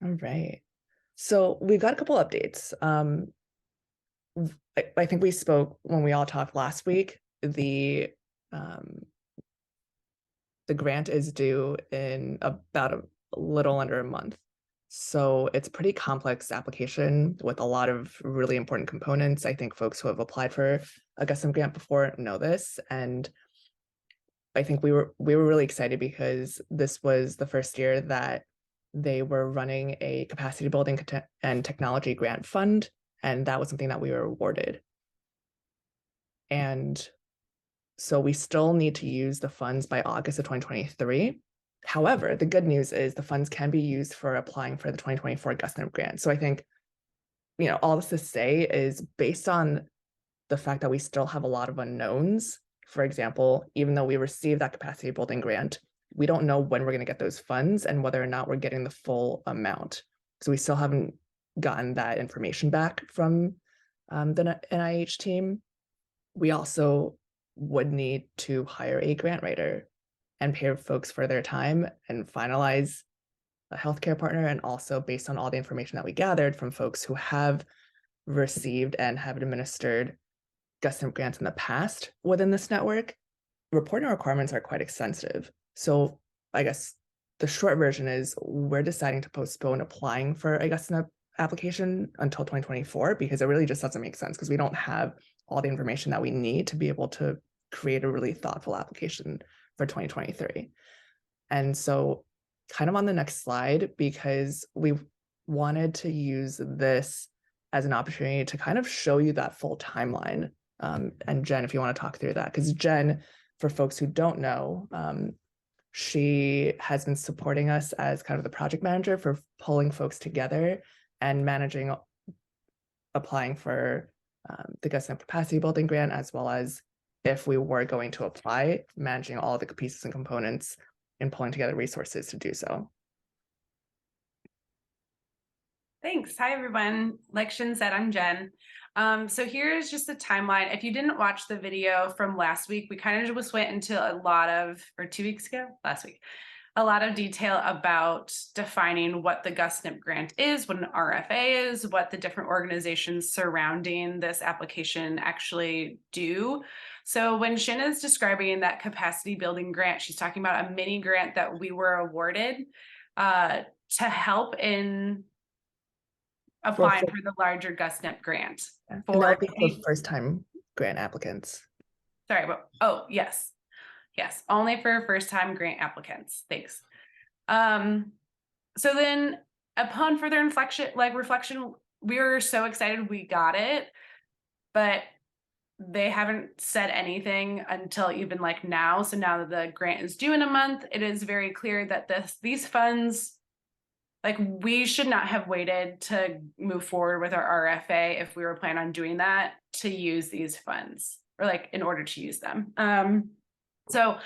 All right. So we've got a couple updates. I think we spoke when we all talked last week. Um, the grant is due in about a little under a month. So it's a pretty complex application with a lot of really important components. I think folks who have applied for a GusNIP grant before know this. And I think we were really excited because this was the first year that they were running a capacity building and technology grant fund, and that was something that we were awarded. And so we still need to use the funds by August of 2023. However, the good news is the funds can be used for applying for the 2024 GusNIP grant. So I think, all this to say is based on the fact that we still have a lot of unknowns. For example, even though we received that capacity building grant, we don't know when we're going to get those funds and whether or not we're getting the full amount. So we still haven't gotten that information back from the NIH team. We also would need to hire a grant writer and pay folks for their time and finalize a healthcare partner. And also based on all the information that we gathered from folks who have received and have administered GusNIP grants in the past within this network, reporting requirements are quite extensive. So I guess the short version is we're deciding to postpone applying for a GusNIP application until 2024 because it really just doesn't make sense because we don't have all the information that we need to be able to create a really thoughtful application for 2023. And so kind of on the next slide, because we wanted to use this as an opportunity to kind of show you that full timeline. And Jen, if you want to talk through that, because Jen, for folks who don't know, she has been supporting us as kind of the project manager for pulling folks together and managing applying for the GusNIP capacity building grant, as well as if we were going to apply, managing all the pieces and components and pulling together resources to do so. Thanks. Hi, everyone. Like Shin said, I'm Jen. So here's just a timeline. If you didn't watch the video from last week, we kind of just went into or 2 weeks ago, last week, a lot of detail about defining what the GusNIP grant is, what an RFA is, what the different organizations surrounding this application actually do. So when Shin is describing that capacity building grant, she's talking about a mini grant that we were awarded to help in applying for the larger GusNIP grant. And that'll be for first-time grant applicants. Sorry, but yes, only for first-time grant applicants. Thanks. So then, upon further reflection, we were so excited we got it, but they haven't said anything until even now. So now that the grant is due in a month, it is very clear that these funds. We should not have waited to move forward with our RFA if we were planning on doing that to use these funds or in order to use them. So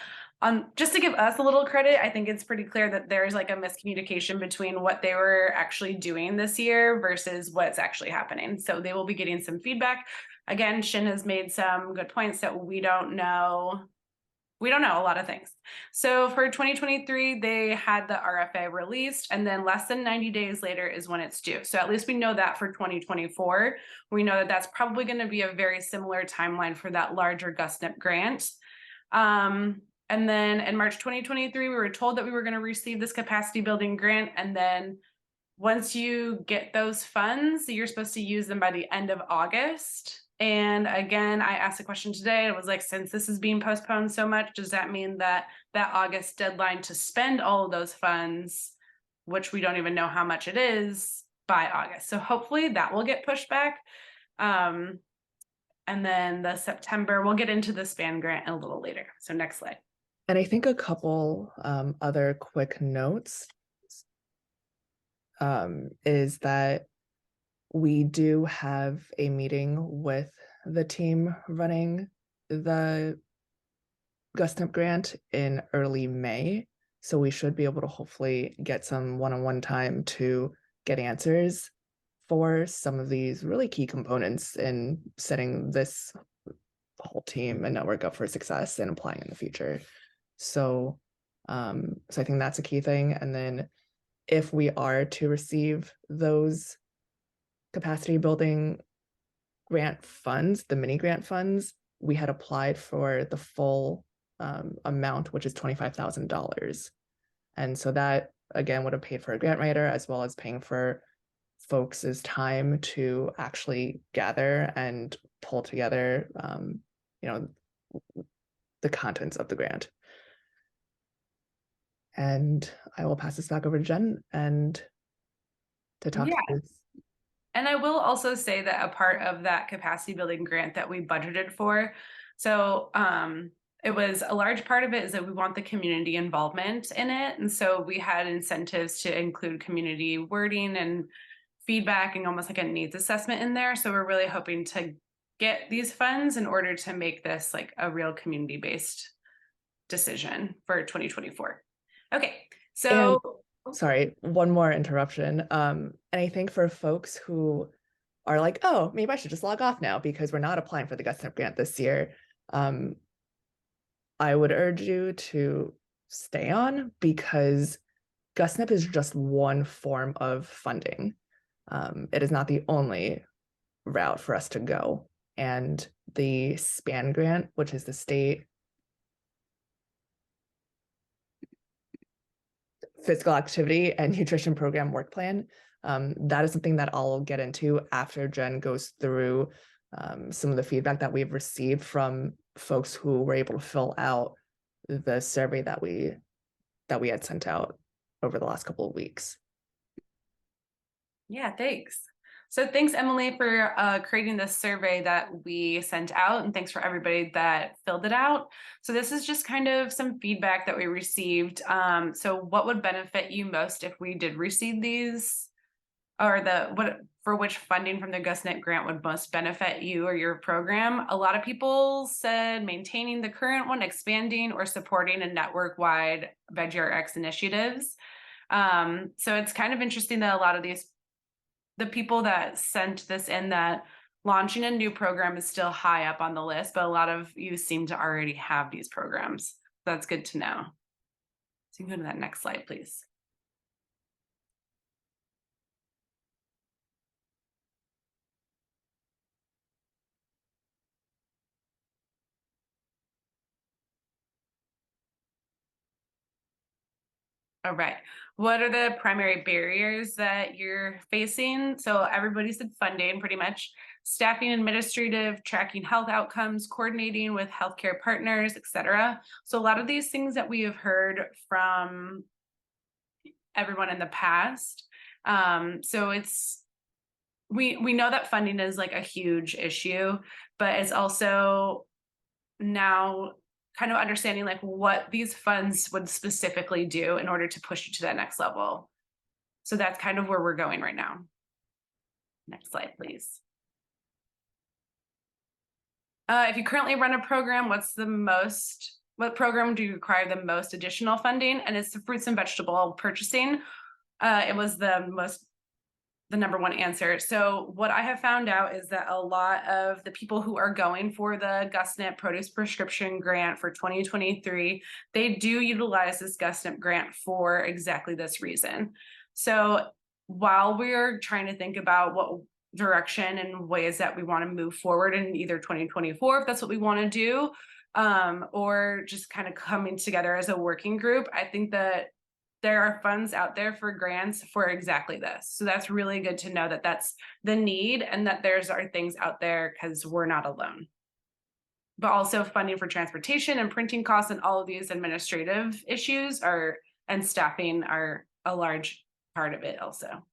just to give us a little credit, I think it's pretty clear that there's a miscommunication between what they were actually doing this year versus what's actually happening. So they will be getting some feedback. Again, Shin has made some good points that we don't know a lot of things. So for 2023, they had the RFA released, and then less than 90 days later is when it's due. So at least we know that for 2024. We know that that's probably going to be a very similar timeline for that larger GusNIP grant. And then in March 2023, we were told that we were going to receive this capacity building grant. And then once you get those funds, you're supposed to use them by the end of August. And again, I asked a question today. It was since this is being postponed so much, does that mean that August deadline to spend all of those funds, which we don't even know how much it is, by August? So hopefully that will get pushed back. And then the September, we'll get into the SPAN grant a little later. So next slide. And I think a couple other quick notes is that we do have a meeting with the team running the GusNIP grant in early May. So we should be able to hopefully get some one-on-one time to get answers for some of these really key components in setting this whole team and network up for success and applying in the future. So I think that's a key thing. And then if we are to receive those capacity building grant funds, the mini grant funds, we had applied for the full amount, which is $25,000. And so that again would have paid for a grant writer as well as paying for folks' time to actually gather and pull together, you know, the contents of the grant. And I will pass this back over to Jen and to talk Yeah. through. And I will also say that a part of that capacity building grant that we budgeted for, so it was a large part of it is that we want the community involvement in it. And so we had incentives to include community wording and feedback and almost like a needs assessment in there. So we're really hoping to get these funds in order to make this like a real community-based decision for 2024. Okay, And so sorry, one more interruption. And I think for folks who are like, oh, maybe I should just log off now because we're not applying for the GusNIP grant this year, I would urge you to stay on because GusNIP is just one form of funding. It is not the only route for us to go. And the SPAN grant, which is the state physical activity and nutrition program work plan, that is something that I'll get into after Jen goes through some of the feedback that we've received from folks who were able to fill out the survey that we had sent out over the last couple of weeks. yeah, thanks. So thanks, Emily, for creating this survey that we sent out, and thanks for everybody that filled it out. So this is just kind of some feedback that we received. So what would benefit you most if we did receive these, or for which funding from the GusNIP grant would most benefit you or your program? A lot of people said maintaining the current one, expanding, or supporting a network-wide VegRx initiatives. So it's kind of interesting that a lot of the people that sent this in, that launching a new program is still high up on the list, but a lot of you seem to already have these programs. That's good to know. So you can go to that next slide, please. All right. What are the primary barriers that you're facing? So everybody said funding, pretty much. Staffing, administrative, tracking health outcomes, coordinating with healthcare partners, etc. So a lot of these things that we have heard from everyone in the past. So we know that funding is like a huge issue, but it's also now kind of understanding like what these funds would specifically do in order to push you to that next level. So that's kind of where we're going right now. Next slide, please. If you currently run a program, what program do you require the most additional funding? And it's the fruits and vegetable purchasing. It was the number one answer. So what I have found out is that a lot of the people who are going for the GusNIP produce prescription grant for 2023, they do utilize this GusNIP grant for exactly this reason. So while we're trying to think about what direction and ways that we want to move forward in either 2024, if that's what we want to do, or just kind of coming together as a working group, I think that there are funds out there for grants for exactly this. So that's really good to know that that's the need and that there's are things out there because we're not alone. But also funding for transportation and printing costs and all of these administrative issues and staffing are a large part of it also.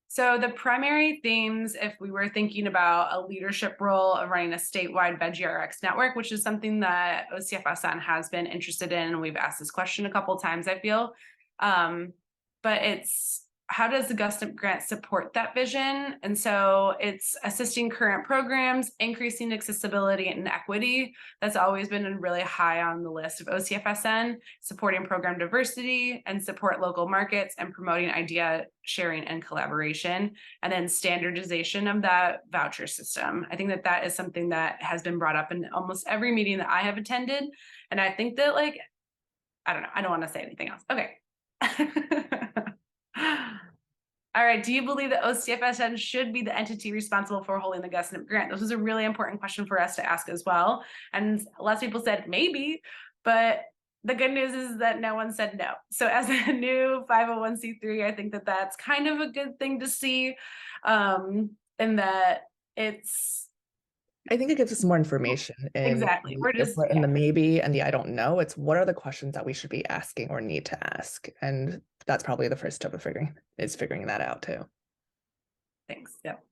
So the primary themes, if we were thinking about a leadership role of running a statewide VegRx network, which is something that OCFSN has been interested in, and we've asked this question a couple of times, I feel, but it's how does the GusNIP grant support that vision? And so it's assisting current programs, increasing accessibility and equity. That's always been really high on the list of OCFSN, supporting program diversity and support local markets and promoting idea sharing and collaboration, and then standardization of that voucher system. I think that that is something that has been brought up in almost every meeting that I have attended. And I think that like, I don't know, I don't want to say anything else. Okay. All right. Do you believe that OCFSN should be the entity responsible for holding the GusNIP grant? This was a really important question for us to ask as well. And lots of people said maybe, but the good news is that no one said no. So as a new 501c3, I think that that's kind of a good thing to see, and that it's, I think it gives us more information. exactly. We're If just, we're in the maybe and the I don't know, it's what are the questions that we should be asking or need to ask? And that's probably the first step of figuring that out too. thanks. Yep.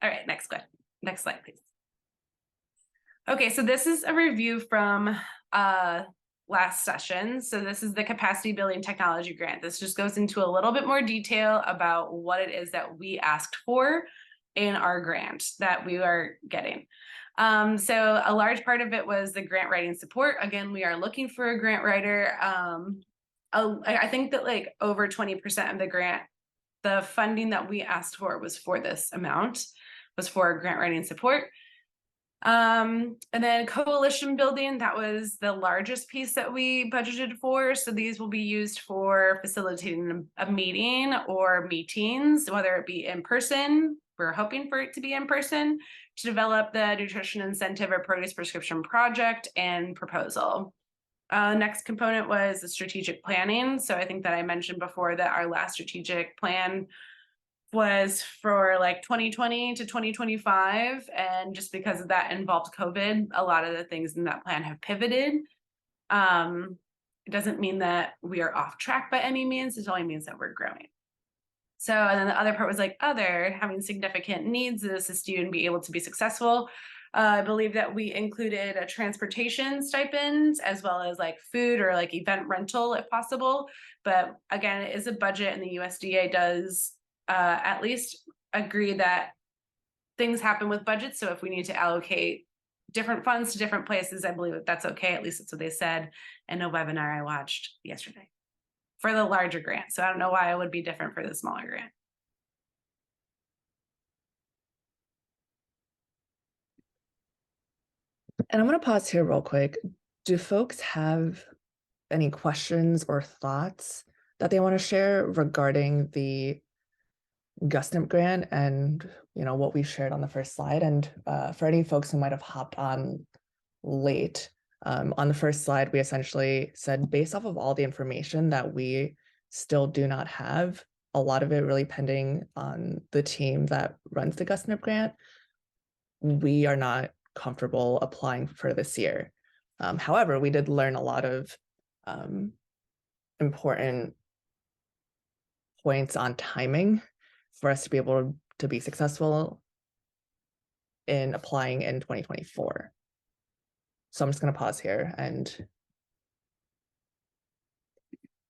All right, next question. Next slide, please. Okay, so this is a review from last session. So this is the capacity building technology grant. This just goes into a little bit more detail about what it is that we asked for in our grant that we are getting. So a large part of it was the grant writing support. Again, we are looking for a grant writer. I think that like over 20% of the grant, the funding that we asked for was for this amount, was for grant writing support. And then coalition building, that was the largest piece that we budgeted for. So these will be used for facilitating a meeting or meetings, whether it be in person. We're hoping for it to be in person, to develop the nutrition incentive or produce prescription project and proposal. Next component was the strategic planning. So I think that I mentioned before that our last strategic plan was for like 2020 to 2025. And just because of that involved COVID, a lot of the things in that plan have pivoted. It doesn't mean that we are off track by any means. It only means that we're growing. So, and then the other part was like other, having significant needs to assist you and be able to be successful. I believe that we included a transportation stipend as well as like food or like event rental if possible. But again, it is a budget and the USDA does at least agree that things happen with budgets. So if we need to allocate different funds to different places, I believe that that's okay. At least that's what they said in a webinar I watched yesterday for the larger grant. So I don't know why it would be different for the smaller grant. And I'm going to pause here real quick. Do folks have any questions or thoughts that they want to share regarding the GusNIP grant and what we shared on the first slide? And for any folks who might have hopped on late, on the first slide, we essentially said, based off of all the information that we still do not have, a lot of it really pending on the team that runs the GusNIP grant, we are not comfortable applying for this year. However, we did learn a lot of important points on timing for us to be able to be successful in applying in 2024. So I'm just going to pause here and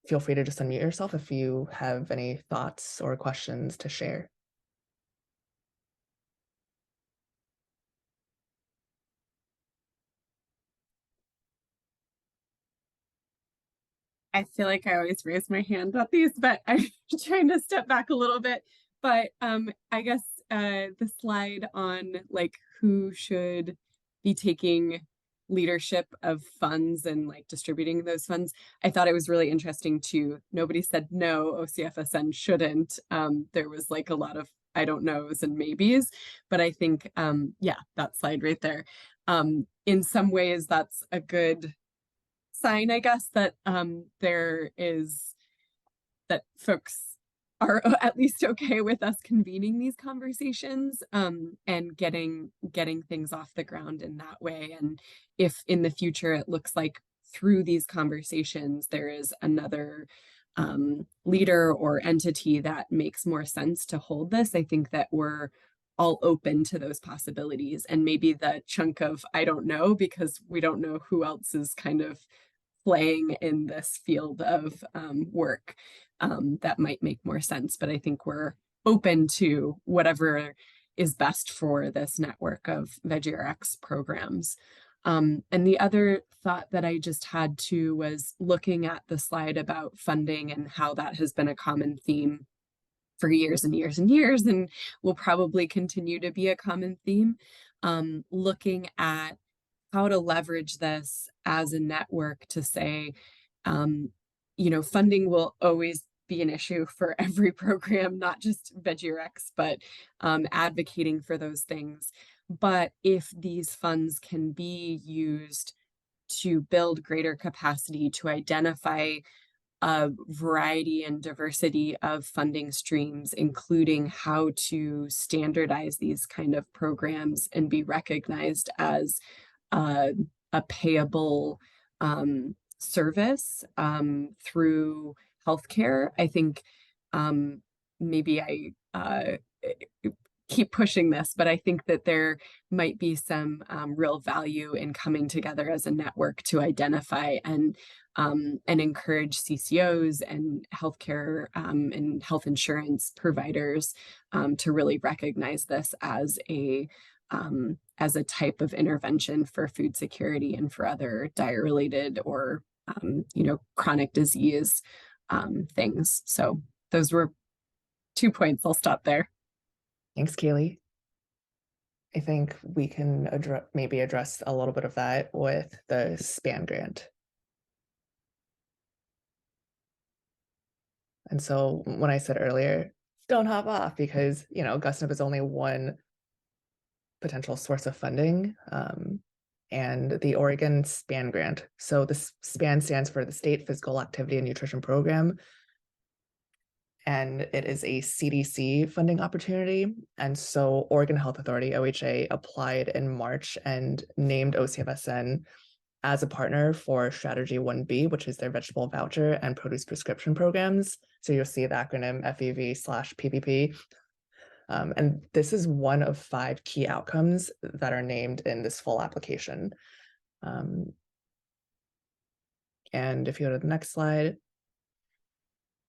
feel free to just unmute yourself if you have any thoughts or questions to share. I feel like I always raise my hand at these, but I'm trying to step back a little bit. But I guess the slide on like who should be taking leadership of funds and like distributing those funds, I thought it was really interesting too. Nobody said no, OCFSN shouldn't. There was like a lot of I don't knows and maybes, but I think yeah, that slide right there. In some ways, that's a good sign, I guess, that there is that folks are at least okay with us convening these conversations and getting things off the ground in that way. And if in the future it looks like through these conversations there is another leader or entity that makes more sense to hold this, I think that we're all open to those possibilities. And maybe the chunk of I don't know, because we don't know who else is kind of playing in this field of work, that might make more sense. But I think we're open to whatever is best for this network of VeggieRx programs. And the other thought that I just had too was looking at the slide about funding and how that has been a common theme for years and years and years, and will probably continue to be a common theme. Looking at how to leverage this as a network to say, um, funding will always be an issue for every program, not just VeggieRx, but advocating for those things. But if these funds can be used to build greater capacity to identify a variety and diversity of funding streams, including how to standardize these kind of programs and be recognized as uh, a payable service through healthcare. I think maybe I keep pushing this, but I think that there might be some real value in coming together as a network to identify and encourage CCOs and healthcare and health insurance providers to really recognize this as a type of intervention for food security and for other diet-related or chronic disease things. So those were 2 points. I'll stop there. Thanks, Kaylee. I think we can maybe address a little bit of that with the SPAN grant. And so when I said earlier, don't hop off because, GusNIP is only one potential source of funding, and the Oregon SPAN grant. So the SPAN stands for the State Physical Activity and Nutrition Program, and it is a CDC funding opportunity. And so Oregon Health Authority, OHA, applied in March and named OCFSN as a partner for Strategy 1B, which is their vegetable voucher and produce prescription programs. So you'll see the acronym FEV/PPP. And this is one of 5 key outcomes that are named in this full application. And if you go to the next slide.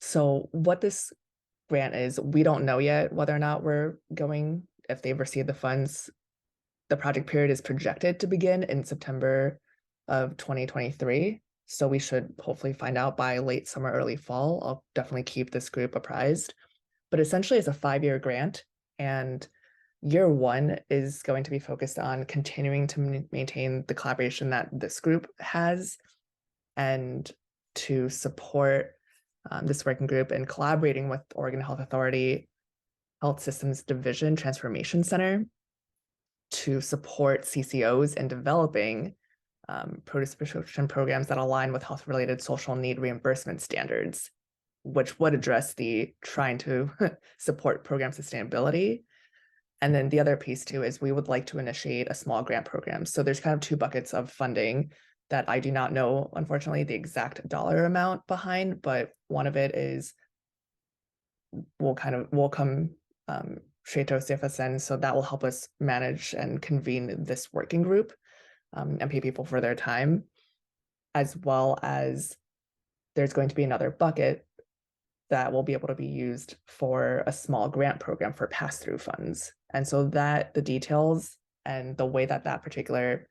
So what this grant is, we don't know yet whether or not if they've received the funds. The project period is projected to begin in September of 2023. So we should hopefully find out by late summer, early fall. I'll definitely keep this group apprised. But essentially it's a 5-year grant, and year 1 is going to be focused on continuing to maintain the collaboration that this group has and to support this working group in collaborating with Oregon Health Authority Health Systems Division Transformation Center to support CCOs in developing produce prescription programs that align with health-related social need reimbursement standards, which would address the trying to support program sustainability. And then the other piece too is we would like to initiate a small grant program. So there's kind of 2 buckets of funding that I do not know, unfortunately, the exact dollar amount behind, but one of it is will come straight to CFSN, so that will help us manage and convene this working group and pay people for their time, as well as there's going to be another bucket that will be able to be used for a small grant program for pass-through funds. And so that the details and the way that particular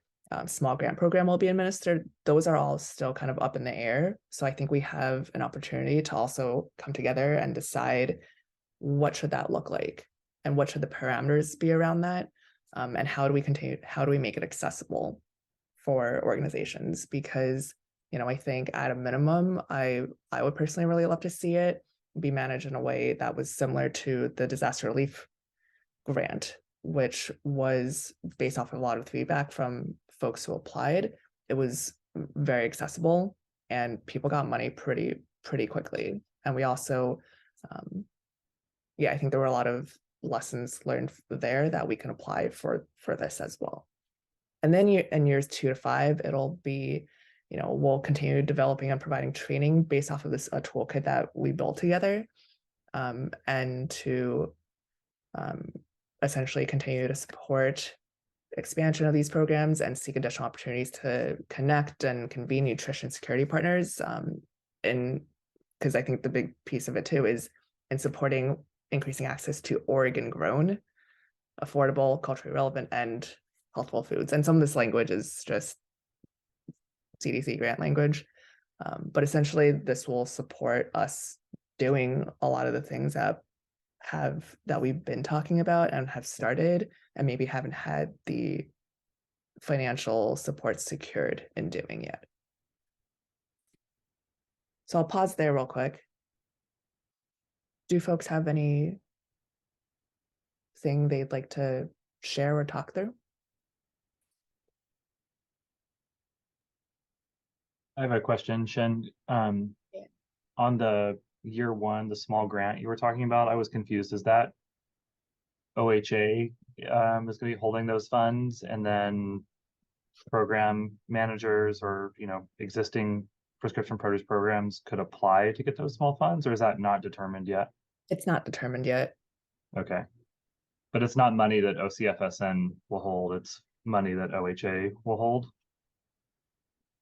small grant program will be administered, those are all still kind of up in the air. So I think we have an opportunity to also come together and decide what should that look like and what should the parameters be around that, and how do we make it accessible for organizations? Because I think at a minimum, I would personally really love to see it be managed in a way that was similar to the disaster relief grant, which was based off of a lot of feedback from folks who applied. It was very accessible and people got money pretty quickly. And we also, I think there were a lot of lessons learned there that we can apply for this as well. And then in years 2 to 5, it'll be, we'll continue developing and providing training based off of this toolkit that we built together, and to essentially continue to support expansion of these programs and seek additional opportunities to connect and convene nutrition security partners. Because I think the big piece of it too is in supporting increasing access to Oregon grown, affordable, culturally relevant, and healthful foods. And some of this language is just CDC grant language. But essentially this will support us doing a lot of the things that we've been talking about and have started and maybe haven't had the financial support secured in doing yet. So I'll pause there real quick. Do folks have anything they'd like to share or talk through? I have a question, Shen. On the year one, the small grant you were talking about, I was confused. Is that OHA is going to be holding those funds, and then program managers or existing prescription produce programs could apply to get those small funds, or is that not determined yet? It's not determined yet. Okay, but it's not money that OCFSN will hold. It's money that OHA will hold.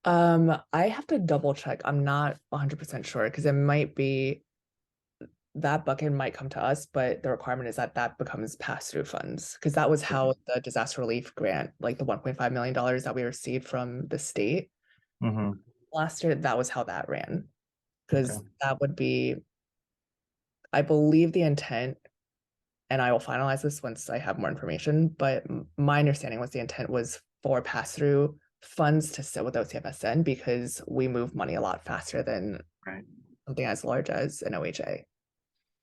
I have to double check. I'm not 100% sure because it might be that bucket might come to us, but the requirement is that that becomes pass-through funds because that was how the disaster relief grant, like the $1.5 million that we received from the state last year, that was how that ran. Because that would be, I believe the intent, and I will finalize this once I have more information, but my understanding was the intent was for pass-through funds to sit with OCFSN because we move money a lot faster than something as large as an OHA.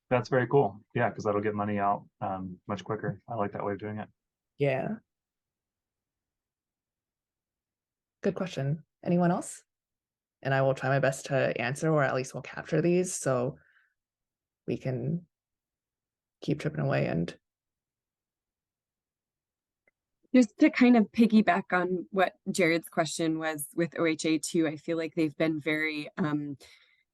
That's very cool. Yeah, because that'll get money out much quicker. I like that way of doing it. Yeah. Good question. Anyone else? And I will try my best to answer, or at least we'll capture these so we can keep chipping away. And just to kind of piggyback on what Jared's question was with OHA too, I feel like they've been very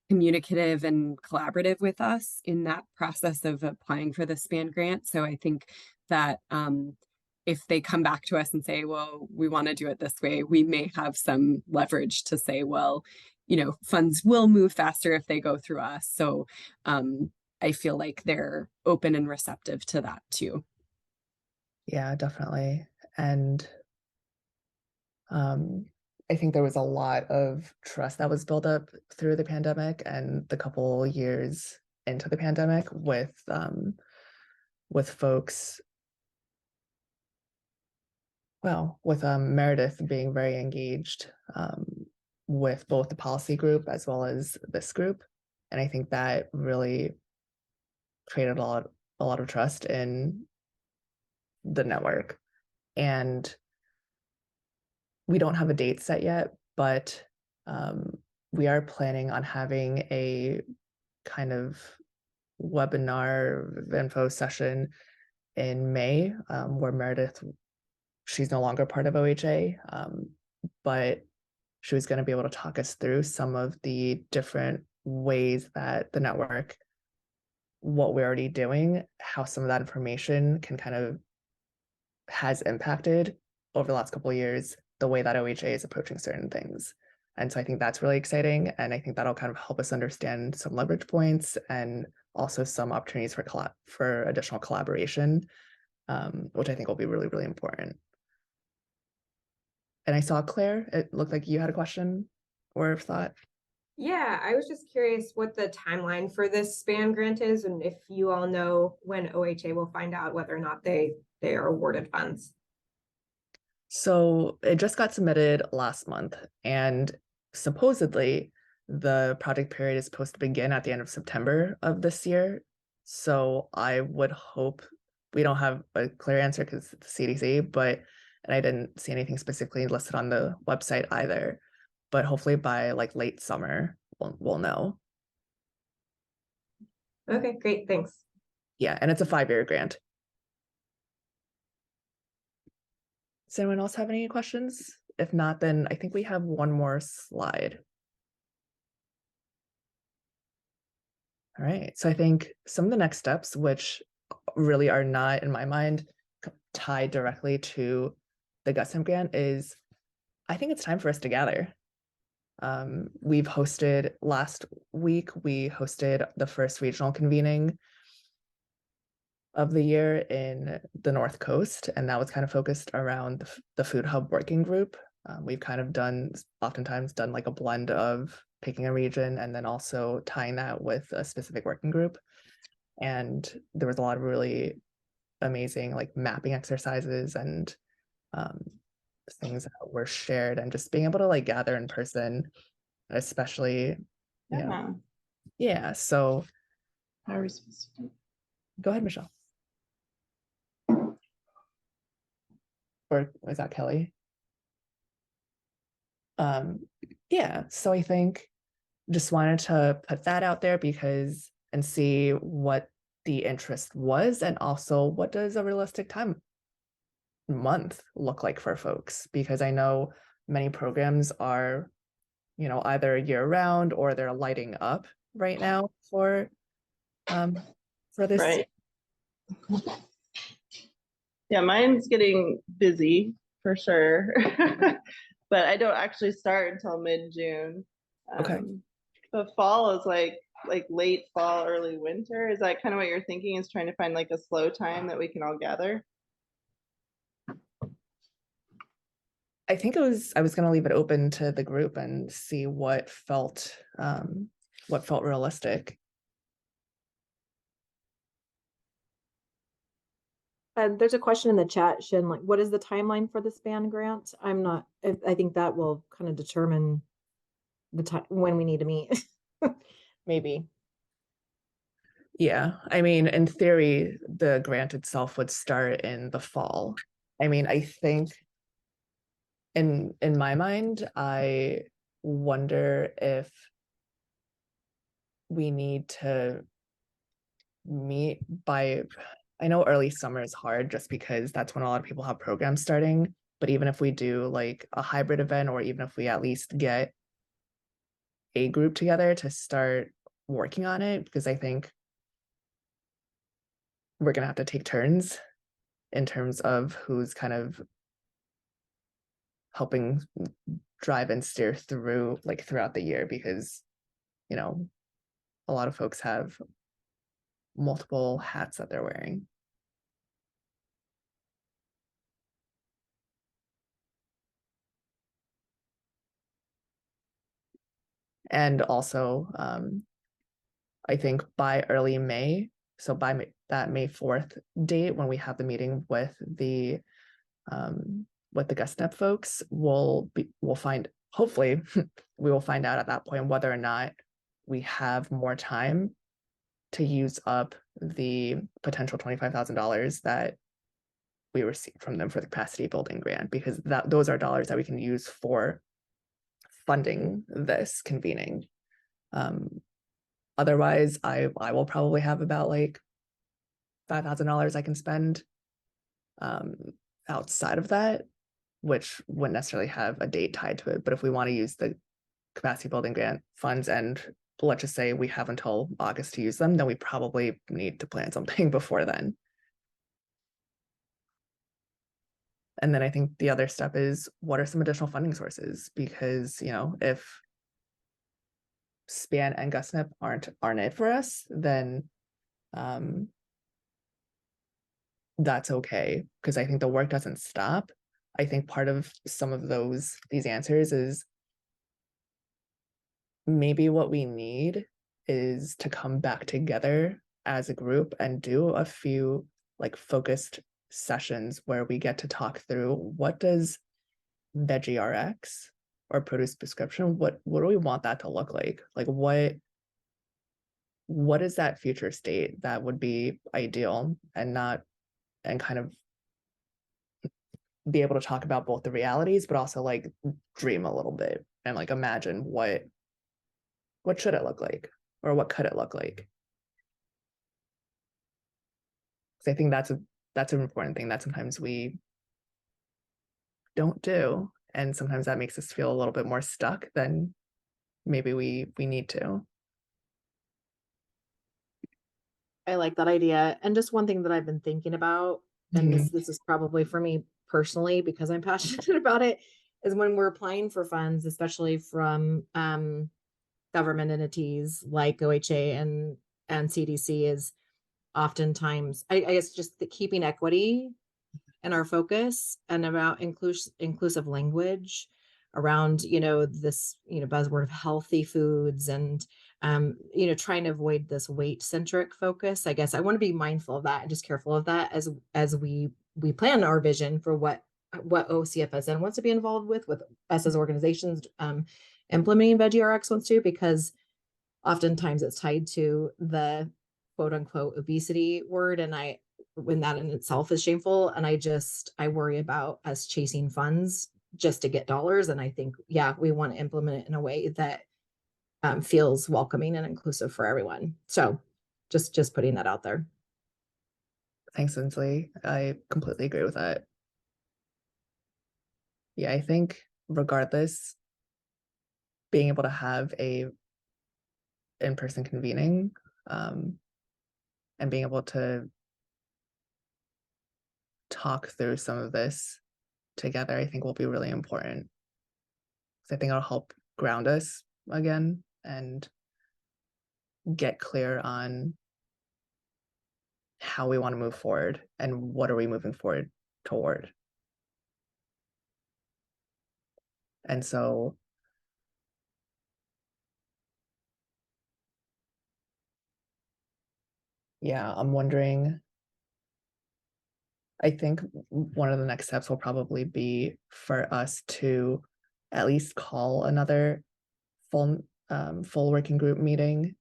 communicative and collaborative with us in that process of applying for the SPAN grant. So I think that if they come back to us and say, well, we want to do it this way, we may have some leverage to say, well, funds will move faster if they go through us. So I feel like they're open and receptive to that too. Yeah, definitely. And I think there was a lot of trust that was built up through the pandemic and the couple years into the pandemic with folks. Well, with Meredith being very engaged with both the policy group as well as this group. And I think that really created a lot of trust in the network. And we don't have a date set yet, but we are planning on having a kind of webinar info session in May where Meredith, she's no longer part of OHA, but she was going to be able to talk us through some of the different ways that the network, what we're already doing, how some of that information can kind of has impacted over the last couple of years, the way that OHA is approaching certain things. And so I think that's really exciting. And I think that'll kind of help us understand some leverage points and also some opportunities for additional collaboration, which I think will be really, really important. And I saw Claire, it looked like you had a question or a thought. Yeah, I was just curious what the timeline for this SPAN grant is, and if you all know when OHA will find out whether or not they are awarded funds. So it just got submitted last month, and supposedly the project period is supposed to begin at the end of September of this year. So I would hope, we don't have a clear answer because it's the CDC, and I didn't see anything specifically listed on the website either, but hopefully by like late summer, we'll know. Okay, great, thanks. Yeah, and it's a 5-year grant. Does anyone else have any questions? If not, then I think we have one more slide. All right, so I think some of the next steps, which really are not, in my mind, tied directly to the GusNIP grant, is I think it's time for us to gather. We've hosted, last week, we hosted the first regional convening of the year in the North Coast, and that was kind of focused around the Food Hub Working Group. We've kind of oftentimes done like a blend of picking a region and then also tying that with a specific working group. And there was a lot of really amazing like mapping exercises and things that were shared and just being able to like gather in person, especially, you know, yeah. So How are we supposed to do? go ahead, Michelle. Or is that Kelly? Yeah, so I think just wanted to put that out there because and see what the interest was and also what does a realistic month look like for folks, because I know many programs are, you know, either year round or they're lighting up right now for this. Right. Yeah, mine's getting busy for sure. But I don't actually start until mid-June. Okay. But fall is like late fall, early winter. Is that kind of what you're thinking, is trying to find like a slow time that we can all gather? I think I was gonna leave it open to the group and see what felt realistic. And there's a question in the chat, Shin, like, what is the timeline for the SPAN grant? I think that will kind of determine the time when we need to meet. Maybe. Yeah, I mean, in theory, the grant itself would start in the fall. I mean, I think in my mind, I wonder if we need to meet by, I know early summer is hard just because that's when a lot of people have programs starting, but even if we do like a hybrid event, or even if we at least get a group together to start working on it, because I think we're gonna have to take turns in terms of who's kind of helping drive and steer through like throughout the year, because you know a lot of folks have multiple hats that they're wearing. And also I think by early May, so by that May 4th date, when we have the meeting with the GusNIP folks, we'll find, hopefully we will find out at that point whether or not we have more time to use up the potential $25,000 that we received from them for the capacity building grant, because those are dollars that we can use for funding this convening. Otherwise, I will probably have about like $5,000 I can spend outside of that, which wouldn't necessarily have a date tied to it. But if we want to use the capacity building grant funds, and let's just say we have until August to use them, then we probably need to plan something before then. And then I think the other step is, what are some additional funding sources? Because, you know, if SPAN and GusNIP aren't it for us, then that's okay, because I think the work doesn't stop. I think part of some of these answers is maybe what we need is to come back together as a group and do a few like focused sessions where we get to talk through, what does veggie RX or produce prescription, what do we want that to look like? Like what is that future state that would be ideal, and kind of be able to talk about both the realities, but also like dream a little bit and like imagine what should it look like, or what could it look like? Because I think that's an important thing that sometimes we don't do, and sometimes that makes us feel a little bit more stuck than maybe we need to. I like that idea. And just one thing that I've been thinking about, and this is probably for me personally because I'm passionate about it, is when we're applying for funds, especially from government entities like OHA and CDC, is oftentimes, I guess, just keeping equity in our focus, and about inclusive language around, this, buzzword of healthy foods, and trying to avoid this weight centric focus. I guess I want to be mindful of that and just careful of that as we plan our vision for what what OCFSN wants to be involved with us as organizations implementing VeggieRx wants to, because oftentimes it's tied to the quote unquote obesity word. And when that in itself is shameful. And I worry about us chasing funds just to get dollars. And I think, yeah, we want to implement it in a way that feels welcoming and inclusive for everyone. So just putting that out there. Thanks, Lindsley. I completely agree with that. Yeah, I think regardless, being able to have a in-person convening and being able to talk through some of this together, I think will be really important. So I think it'll help ground us again and get clear on how we want to move forward and what are we moving forward toward. And so yeah, I'm wondering, I think one of the next steps will probably be for us to at least call another full working group meeting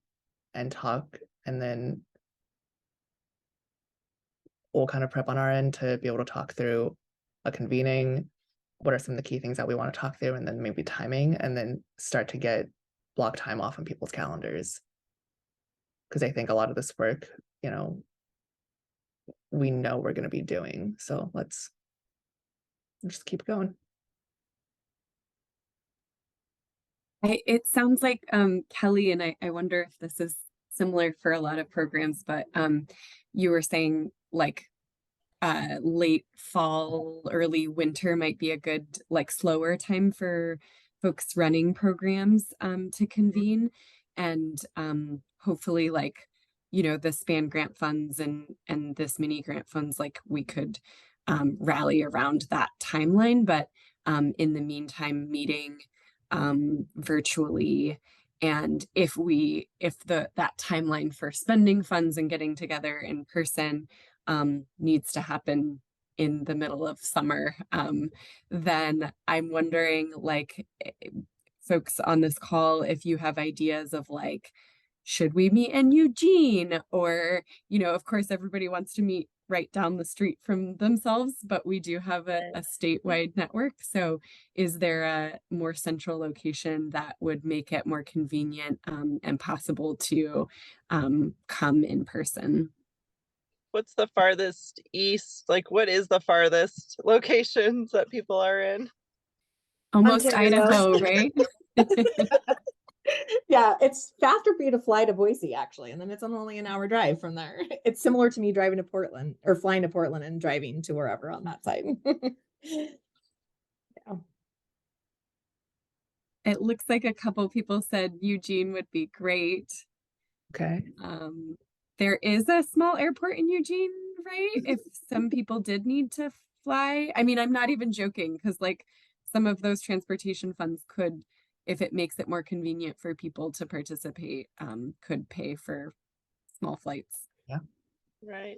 and talk, and then we'll kind of prep on our end to be able to talk through a convening, what are some of the key things that we want to talk through, and then maybe timing, and then start to get block time off on people's calendars. Because I think a lot of this work, we know we're going to be doing. So let's just keep going. It sounds like Kelly, and I wonder if this is similar for a lot of programs, but you were saying like late fall, early winter might be a good like slower time for folks running programs to convene, and hopefully like the SPAN grant funds and this mini grant funds, like we could rally around that timeline, but in the meantime meeting virtually. And if that timeline for spending funds and getting together in person needs to happen in the middle of summer, then I'm wondering, like, folks on this call, if you have ideas of like, should we meet in Eugene? Or, of course, everybody wants to meet right down the street from themselves, but we do have a statewide network. So is there a more central location that would make it more convenient and possible to come in person? What's the farthest east? Like, what is the farthest locations that people are in? Almost Ontario. Idaho, right? Yeah, it's faster for you to fly to Boise, actually, and then it's only an hour drive from there. It's similar to me driving to Portland or flying to Portland and driving to wherever on that side. Yeah. It looks like a couple people said Eugene would be great. Okay. There is a small airport in Eugene, right? If some people did need to fly. I mean, I'm not even joking, because like some of those transportation funds could, if it makes it more convenient for people to participate, could pay for small flights. Yeah. Right.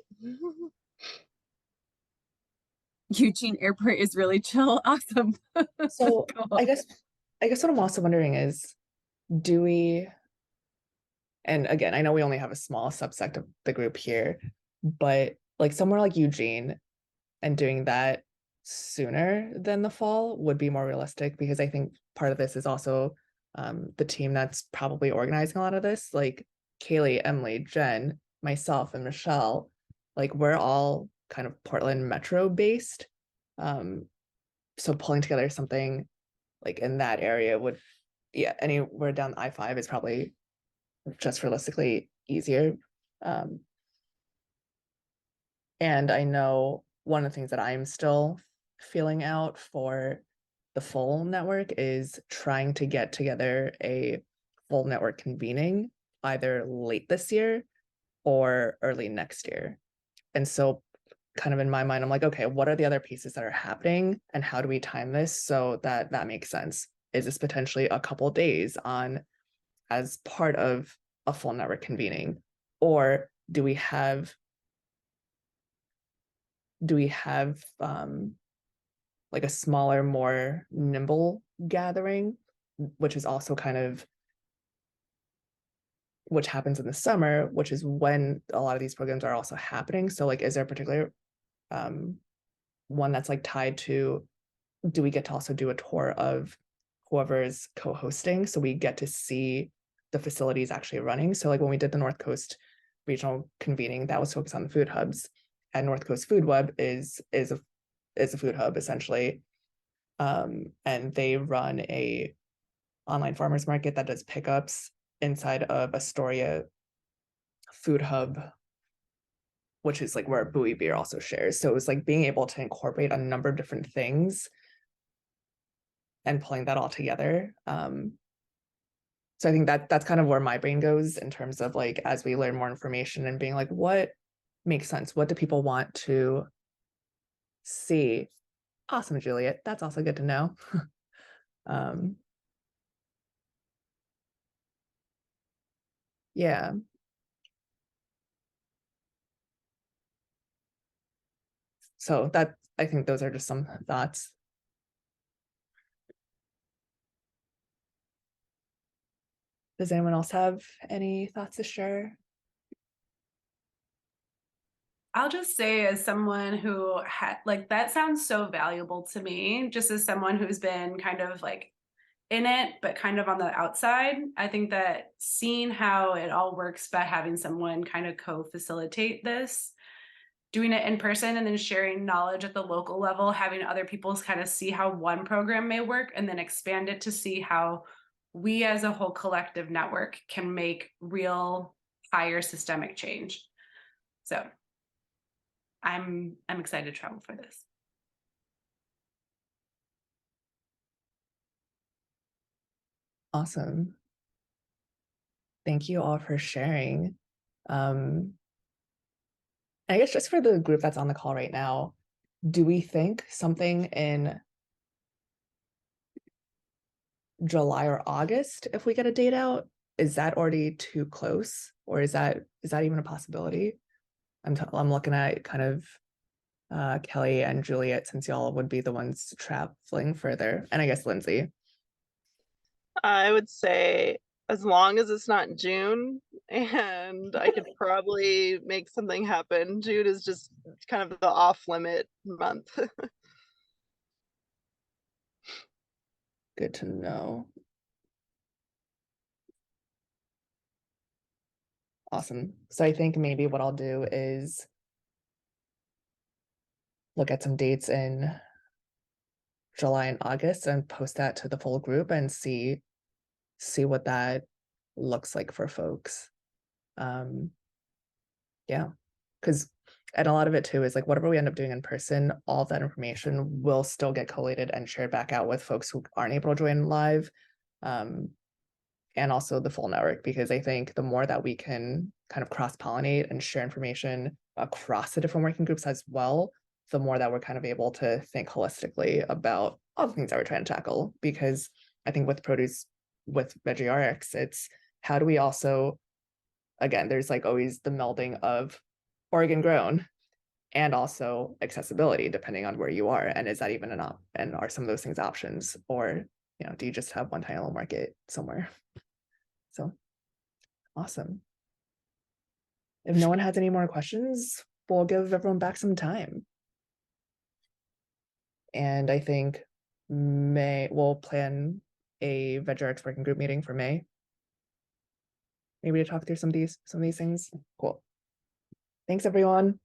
Eugene Airport is really chill. Awesome. So Cool. I guess what I'm also wondering is, do we, and again, I know we only have a small subsect of the group here, but like somewhere like Eugene and doing that sooner than the fall would be more realistic, because I think part of this is also the team that's probably organizing a lot of this, like Kaylee, Emily, Jen, myself, and Michelle, like we're all kind of Portland metro based. So pulling together something like in that area would, yeah, anywhere down the I-5 is probably just realistically easier. And I know one of the things that I'm still feeling out for the full network is trying to get together a full network convening either late this year or early next year. And so kind of in my mind, I'm like, okay, what are the other pieces that are happening and how do we time this so that that makes sense? Is this potentially a couple days on as part of a full network convening? Or do we have like a smaller, more nimble gathering, which is also kind of which happens in the summer, which is when a lot of these programs are also happening. So like, is there a particular one that's like tied to, do we get to also do a tour of whoever's co-hosting, so we get to see the facilities actually running? So like when we did the North Coast regional convening, that was focused on the food hubs, and North Coast Food Web is a food hub essentially, and they run a online farmers market that does pickups inside of Astoria Food Hub, which is like where Bowie Beer also shares. So it was like being able to incorporate a number of different things and pulling that all together. So I think that that's kind of where my brain goes in terms of like, as we learn more information and being like, what makes sense? What do people want to see? Awesome, Juliet. That's also good to know. Yeah. So that, I think those are just some thoughts. Does anyone else have any thoughts to share? I'll just say, as someone who had like, that sounds so valuable to me, just as someone who's been kind of like in it, but kind of on the outside. I think that seeing how it all works by having someone kind of co-facilitate this, doing it in person, and then sharing knowledge at the local level, having other people kind of see how one program may work, and then expand it to see how we as a whole collective network can make real higher systemic change. So I'm excited to travel for this. Awesome. Thank you all for sharing. I guess just for the group that's on the call right now, do we think something in July or August, if we get a date out, is that already too close, or is that even a possibility? I'm looking at kind of Kelly and Juliet, since y'all would be the ones traveling further, and I guess Lindsay. I would say as long as it's not June, and I could probably make something happen. June is just kind of the off limit month. Good to know. Awesome. So I think maybe what I'll do is look at some dates in July and August and post that to the full group and see what that looks like for folks. Yeah, because, and a lot of it too is like, whatever we end up doing in person, all of that information will still get collated and shared back out with folks who aren't able to join live, and also the full network, because I think the more that we can kind of cross-pollinate and share information across the different working groups as well, the more that we're kind of able to think holistically about all the things that we're trying to tackle. Because I think with produce, with Veggie RX, it's how do we also, again, there's like always the melding of Oregon grown and also accessibility depending on where you are, and is that even an op, and are some of those things options, or do you just have one tiny little market somewhere? So awesome. If no one has any more questions, we'll give everyone back some time, and I think we'll plan a VegRx working group meeting for May, maybe to talk through some of these things. Cool. Thanks everyone.